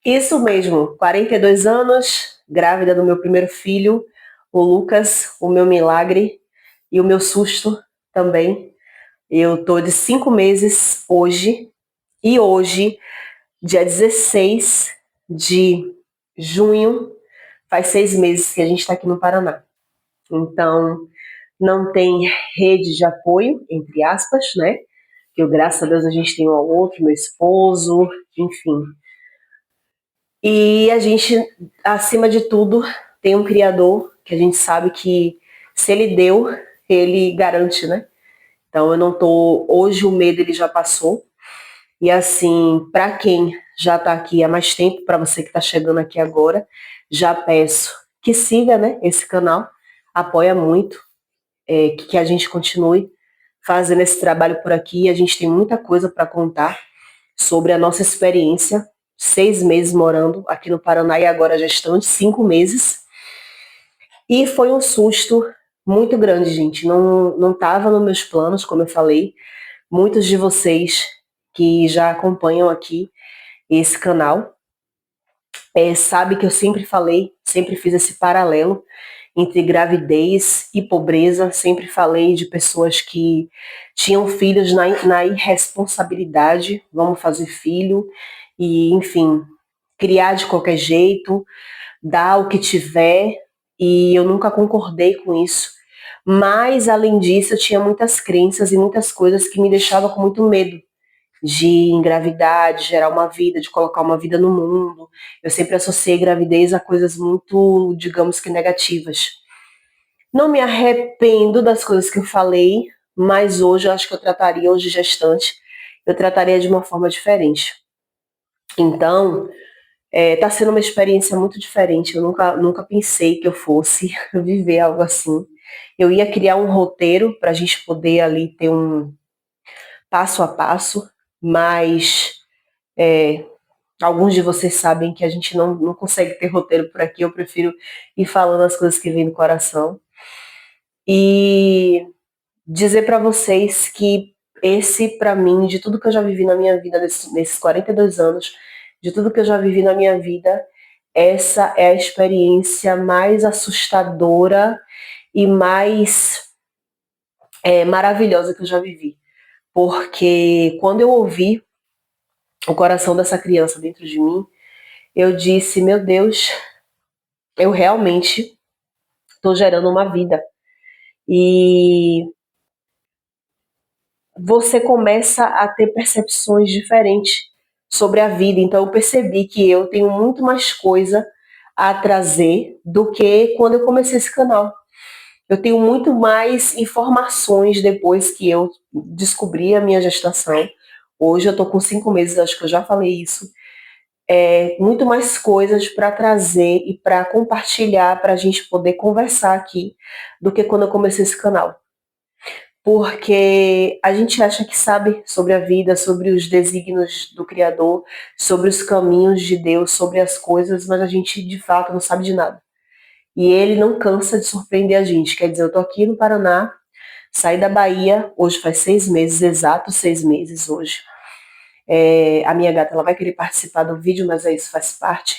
Isso mesmo, 42 anos, grávida do meu primeiro filho, o Lucas, o meu milagre e o meu susto também. Eu tô de 5 meses hoje, e hoje, dia 16 de junho, faz 6 meses que a gente está aqui no Paraná. Então, não tem rede de apoio, entre aspas, né? Que graças a Deus a gente tem um ao outro, meu esposo, enfim. E a gente, acima de tudo, tem um Criador que a gente sabe que se Ele deu, Ele garante, né? Então eu não tô. Hoje o medo ele já passou. E assim, para quem já está aqui há mais tempo, para você que está chegando aqui agora, já peço que siga, né, esse canal, apoia muito, que a gente continue fazendo esse trabalho por aqui. A gente tem muita coisa para contar sobre a nossa experiência, 6 meses morando aqui no Paraná e agora gestante, 5 meses. E foi um susto muito grande, gente. Não estava nos meus planos, como eu falei. Muitos de vocês que já acompanham aqui esse canal sabe que eu sempre falei, sempre fiz esse paralelo entre gravidez e pobreza, sempre falei de pessoas que tinham filhos na irresponsabilidade, vamos fazer filho, e enfim, criar de qualquer jeito, dar o que tiver, e eu nunca concordei com isso. Mas, além disso, eu tinha muitas crenças e muitas coisas que me deixavam com muito medo de engravidar, de gerar uma vida, de colocar uma vida no mundo. Eu sempre associei gravidez a coisas muito, digamos que negativas. Não me arrependo das coisas que eu falei, mas hoje eu acho que eu trataria, hoje gestante, eu trataria de uma forma diferente. Então, tá sendo uma experiência muito diferente. Eu nunca pensei que eu fosse viver algo assim. Eu ia criar um roteiro para a gente poder ali ter um passo a passo, mas é, alguns de vocês sabem que a gente não consegue ter roteiro por aqui. Eu prefiro ir falando as coisas que vêm do coração. E dizer para vocês que esse, para mim, de tudo que eu já vivi na minha vida, nesses 42 anos, de tudo que eu já vivi na minha vida, essa é a experiência mais assustadora e mais maravilhosa que eu já vivi. Porque quando eu ouvi o coração dessa criança dentro de mim, eu disse, meu Deus, eu realmente estou gerando uma vida. E você começa a ter percepções diferentes sobre a vida. Então eu percebi que eu tenho muito mais coisa a trazer do que quando eu comecei esse canal. Eu tenho muito mais informações depois que eu descobri a minha gestação. Hoje eu estou com 5 meses, acho que eu já falei isso. Muito mais coisas para trazer e para compartilhar, para a gente poder conversar aqui, do que quando eu comecei esse canal. Porque a gente acha que sabe sobre a vida, sobre os desígnios do Criador, sobre os caminhos de Deus, sobre as coisas, mas a gente de fato não sabe de nada. E ele não cansa de surpreender a gente. Quer dizer, eu tô aqui no Paraná, saí da Bahia, hoje faz 6 meses, exatos 6 meses hoje. A minha gata ela vai querer participar do vídeo, mas isso faz parte.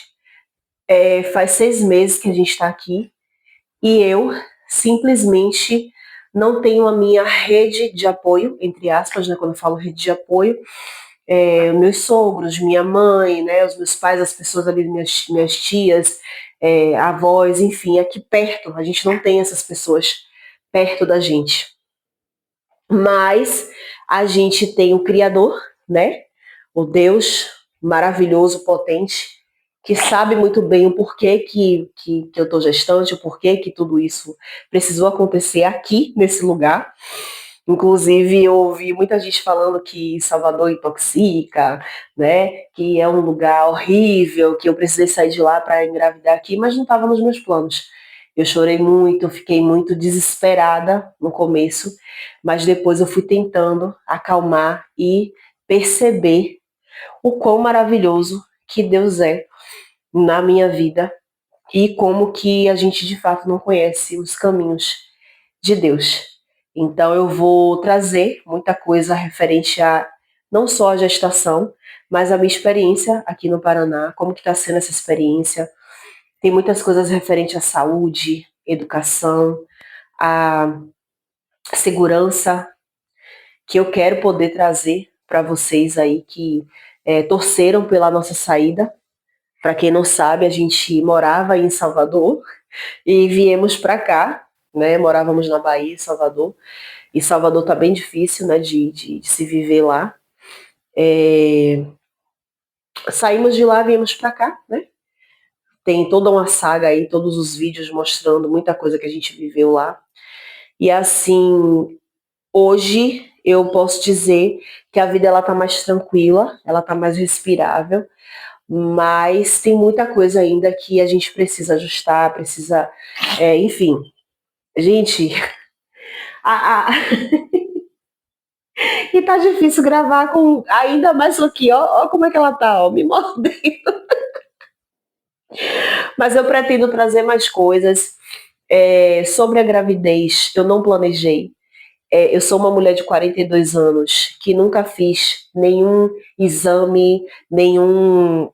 Faz 6 meses que a gente está aqui e eu simplesmente não tenho a minha rede de apoio, entre aspas, né, quando eu falo rede de apoio, meus sogros, minha mãe, né, os meus pais, as pessoas ali, minhas tias, avós, enfim, aqui perto, a gente não tem essas pessoas perto da gente. Mas a gente tem o Criador, né, o Deus maravilhoso, potente, que sabe muito bem o porquê que eu estou gestante, o porquê que tudo isso precisou acontecer aqui, nesse lugar. Inclusive, eu ouvi muita gente falando que Salvador intoxica, né? Que é um lugar horrível, que eu precisei sair de lá para engravidar aqui, mas não estava nos meus planos. Eu chorei muito, fiquei muito desesperada no começo, mas depois eu fui tentando acalmar e perceber o quão maravilhoso que Deus é na minha vida e como que a gente de fato não conhece os caminhos de Deus. Então eu vou trazer muita coisa referente a não só a gestação, mas a minha experiência aqui no Paraná, como que está sendo essa experiência. Tem muitas coisas referentes à saúde, educação, à segurança, que eu quero poder trazer para vocês aí que torceram pela nossa saída. Para quem não sabe, a gente morava em Salvador e viemos para cá, né? Morávamos na Bahia, Salvador, e Salvador tá bem difícil, né? De se viver lá. Saímos de lá, viemos para cá, né? Tem toda uma saga aí, todos os vídeos mostrando muita coisa que a gente viveu lá. E assim, hoje eu posso dizer que a vida ela tá mais tranquila, ela tá mais respirável, mas tem muita coisa ainda que a gente precisa ajustar, precisa, enfim. Gente, a, a, e tá difícil gravar com ainda mais aqui, ó como é que ela tá, ó, me mordendo. Mas eu pretendo trazer mais coisas sobre a gravidez. Eu não planejei. Eu sou uma mulher de 42 anos que nunca fiz nenhum exame, nenhum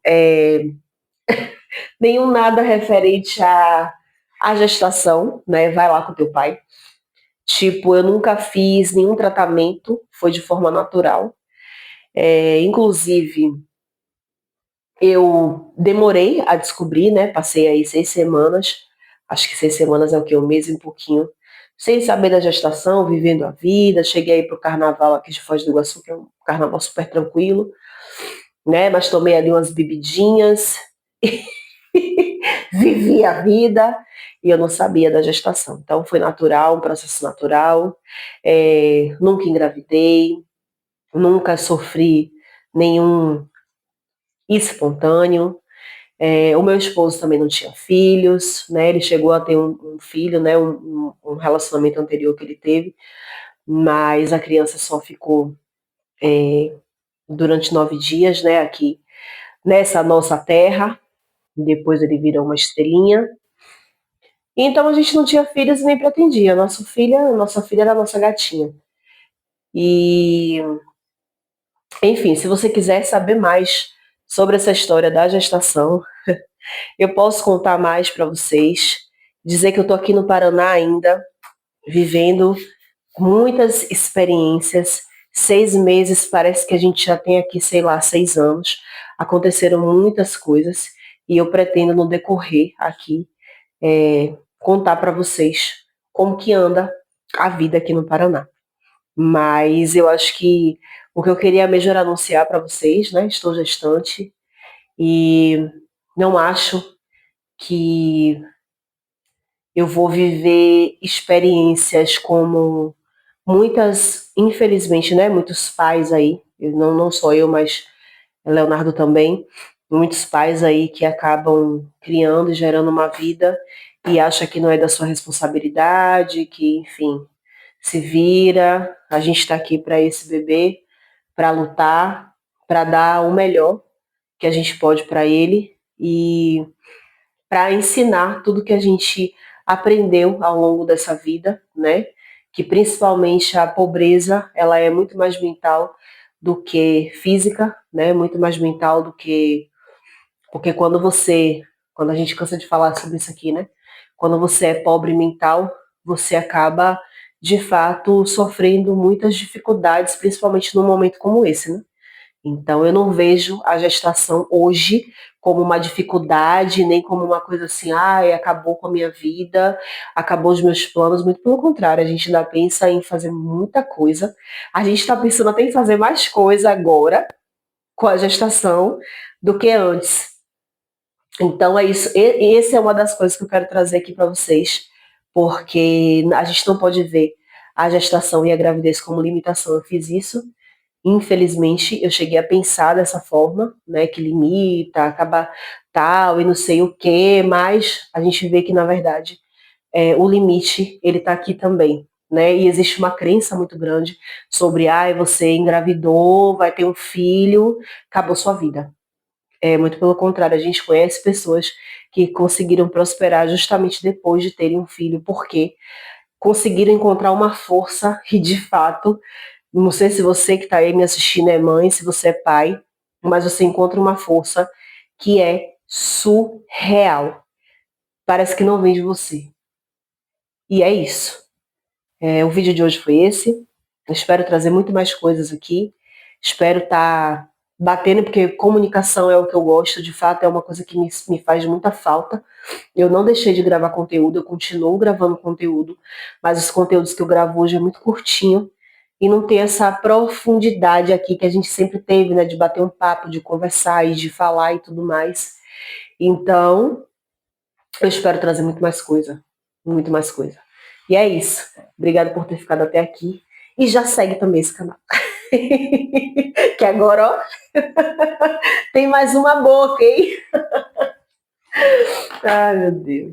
nada referente à gestação, né? Vai lá com teu pai. Tipo, eu nunca fiz nenhum tratamento, foi de forma natural. Inclusive, eu demorei a descobrir, né? Passei aí 6 semanas, acho que 6 semanas é o que? Um mês e um pouquinho, sem saber da gestação, vivendo a vida. Cheguei aí pro carnaval aqui de Foz do Iguaçu, que é um carnaval super tranquilo, né? Mas tomei ali umas bebidinhas, vivi a vida e eu não sabia da gestação. Então foi natural, um processo natural. Nunca engravidei, nunca sofri nenhum espontâneo. O meu esposo também não tinha filhos, né? Ele chegou a ter um filho, né? Um relacionamento anterior que ele teve, mas a criança só ficou durante 9 dias, né? Aqui nessa nossa terra. Depois ele virou uma estrelinha. Então a gente não tinha filhos e nem pretendia. Nossa filha era a nossa gatinha. E, enfim, se você quiser saber mais sobre essa história da gestação, eu posso contar mais para vocês. Dizer que eu tô aqui no Paraná ainda, vivendo muitas experiências. 6 meses, parece que a gente já tem aqui, sei lá, 6 anos. Aconteceram muitas coisas e eu pretendo no decorrer aqui contar para vocês como que anda a vida aqui no Paraná. Mas eu acho que o que eu queria mesmo era anunciar para vocês, né? Estou gestante e não acho que eu vou viver experiências como muitas, infelizmente, né? Muitos pais aí, não só eu, mas Leonardo também, muitos pais aí que acabam criando e gerando uma vida e acha que não é da sua responsabilidade, que, enfim, se vira. A gente está aqui para esse bebê, para lutar, para dar o melhor que a gente pode para ele e para ensinar tudo que a gente aprendeu ao longo dessa vida, né? Que principalmente a pobreza, ela é muito mais mental do que física, né? Muito mais mental do que porque quando a gente cansa de falar sobre isso aqui, né? Quando você é pobre mental, você acaba de fato sofrendo muitas dificuldades, principalmente num momento como esse, né? Então, eu não vejo a gestação hoje como uma dificuldade, nem como uma coisa assim, ai, acabou com a minha vida, acabou os meus planos. Muito pelo contrário, a gente ainda pensa em fazer muita coisa. A gente está pensando até em fazer mais coisa agora com a gestação do que antes. Então, é isso. Essa é uma das coisas que eu quero trazer aqui para vocês, porque a gente não pode ver a gestação e a gravidez como limitação. Eu fiz isso. Infelizmente, eu cheguei a pensar dessa forma, né, que limita, acaba tal e não sei o quê, mas a gente vê que, na verdade, o limite, ele está aqui também, né, e existe uma crença muito grande sobre, você engravidou, vai ter um filho, acabou sua vida. Muito pelo contrário, a gente conhece pessoas que conseguiram prosperar justamente depois de terem um filho, porque conseguiram encontrar uma força e, de fato, não sei se você que está aí me assistindo é mãe, se você é pai, mas você encontra uma força que é surreal. Parece que não vem de você. E é isso. O vídeo de hoje foi esse. Eu espero trazer muito mais coisas aqui. Espero estar batendo, porque comunicação é o que eu gosto, de fato é uma coisa que me faz muita falta. Eu não deixei de gravar conteúdo, eu continuo gravando conteúdo, mas os conteúdos que eu gravo hoje é muito curtinho e não tem essa profundidade aqui que a gente sempre teve, né, de bater um papo, de conversar e de falar e tudo mais. Então, eu espero trazer muito mais coisa, muito mais coisa. E é isso. Obrigada por ter ficado até aqui. E já segue também esse canal. Que agora, ó, tem mais uma boca, hein? Ai, meu Deus.